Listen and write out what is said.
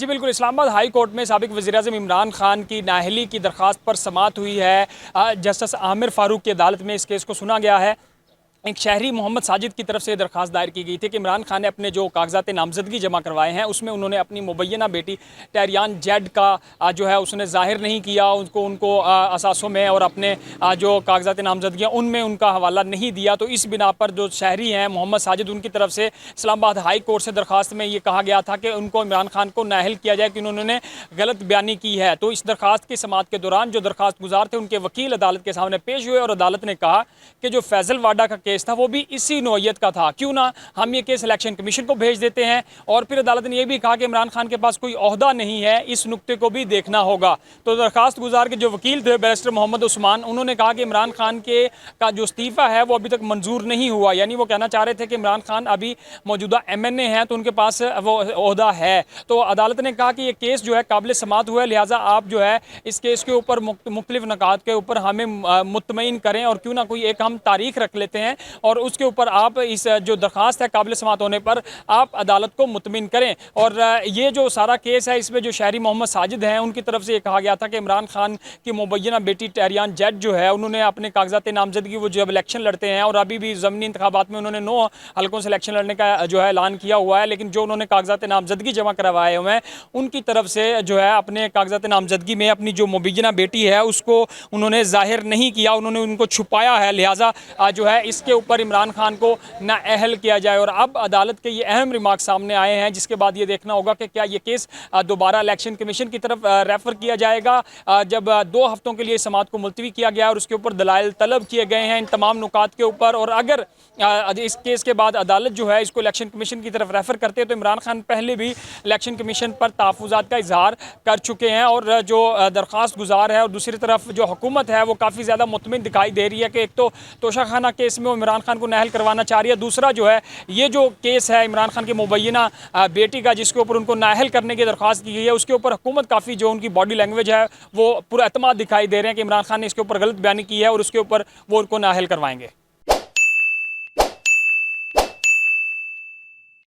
जी बिल्कुल, Islamabad high court में साबिक वज़ीर-ए-आज़म इमरान खान की नाअहली की दरख्वास्त पर समाअत हुई है। जस्टिस आमिर फ़ारूक की अदालत में इस केस को सुना गया है। एक शहरी मोहम्मद साजिद की तरफ से दरख्वास्त दायर की गई थी कि इमरान खान ने अपने जो कागजात नामजदगी जमा करवाए हैं उसमें उन्होंने अपनी मुबैना बेटी टहरियान जेड का जो है उसने ज़ाहिर नहीं किया, उनको उनको असासों में और अपने जो कागजात नामजदगी उनमें उनका हवाला नहीं दिया। तो इस बिना पर जो शहरी हैं मोहम्मद साजिद, उनकी तरफ से इस्लामाबाद हाई कोर्ट से दरख्वास्त में ये कहा गया था कि उनको इमरान खान को नाअहल किया जाए कि उन्होंने गलत बयानी की है। तो इस दरख्वास्त की समाअत के दौरान जो दरख्वास्त गुजार थे उनके वकील अदालत के सामने पेश हुए और अदालत ने कहा कि जो फैसल वाडा का केस था वो भी इसी नौइयत का था, क्यों ना हम ये केस इलेक्शन कमीशन को भेज देते हैं। और फिर अदालत ने यह भी कहा कि इमरान खान के पास कोई ओहदा नहीं है, इस नुक्ते को भी देखना होगा। तो दरखास्त गुजार के जो वकील थे बैरिस्टर मोहम्मद उस्मान, उन्होंने कहा कि इमरान खान के का जो इस्तीफ़ा है वो अभी तक मंजूर नहीं हुआ, यानी वो कहना चाह रहे थे कि इमरान खान अभी मौजूदा MNA हैं तो उनके पास वो ओहदा है। तो अदालत ने कहा कि ये केस जो है काबिल समाअत हुआ है, लिहाजा आप जो है इस केस के ऊपर मुख्तलिफ नकात के ऊपर हमें मुतमईन करें और क्यों ना कोई एक हम तारीख रख लेते हैं और उसके ऊपर आप इस जो दरखास्त है काबिल समाअत होने पर आप अदालत को मुतमिन करें। और ये जो सारा केस है इसमें जो शहरी मोहम्मद साजिद हैं उनकी तरफ से ये कहा गया था कि इमरान खान की मुबैना बेटी टहरियान जेड जो है उन्होंने अपने कागजात नामजदगी वो जब इलेक्शन लड़ते हैं और अभी भी ज़मीनी इंतखाबात में उन्होंने 9 हलकों से इलेक्शन लड़ने का जो है ऐलान किया हुआ है, लेकिन जो उन्होंने कागजात नामजदगी जमा करवाए हुए हैं उनकी तरफ से जो है अपने कागजात नामजदगी में अपनी जो मुबैना बेटी है उसको उन्होंने जाहिर नहीं किया, उन्होंने उनको छुपाया है। लिहाजा जो है इसके ऊपर इमरान खान को नाअहल किया जाए। और अब अदालत के ये अहम रिमार्क सामने आए हैं जिसके बाद ये देखना होगा कि क्या ये केस दोबारा इलेक्शन कमीशन की तरफ रेफ़र किया जाएगा। जब 2 हफ्तों के लिए समाअत को मुलतवी किया गया और उसके ऊपर दलाइल तलब किए गए हैं इन तमाम नुकात के ऊपर, और अगर इस केस के बाद अदालत जो है इसको इलेक्शन कमीशन की तरफ रेफ़र करते हैं तो इमरान खान पहले भी इलेक्शन कमीशन पर तहफ़्फ़ुज़ात का इजहार कर चुके हैं और जो दरख्वास्त गुजार है और दूसरी तरफ जो हुकूमत है वो काफ़ी ज़्यादा मुतमिन दिखाई दे रही है कि एक तो तोशाखाना केस में वो इमरान खान को नाअहल करवाना चाह रही है, दूसरा जो है ये जो केस है इमरान खान की मुबैना बेटी का जिसके ऊपर उनको नाअहल करने की दरख्वास्त की गई है उसके ऊपर हुकूमत काफ़ी जो उनकी बॉडी लैंग्वेज है वो पूरा एतमाद दिखाई दे रहे हैं कि इमरान खान ने इसके ऊपर गलत बयानी की है और उसके ऊपर वो उनको नाअहल करवाएंगे।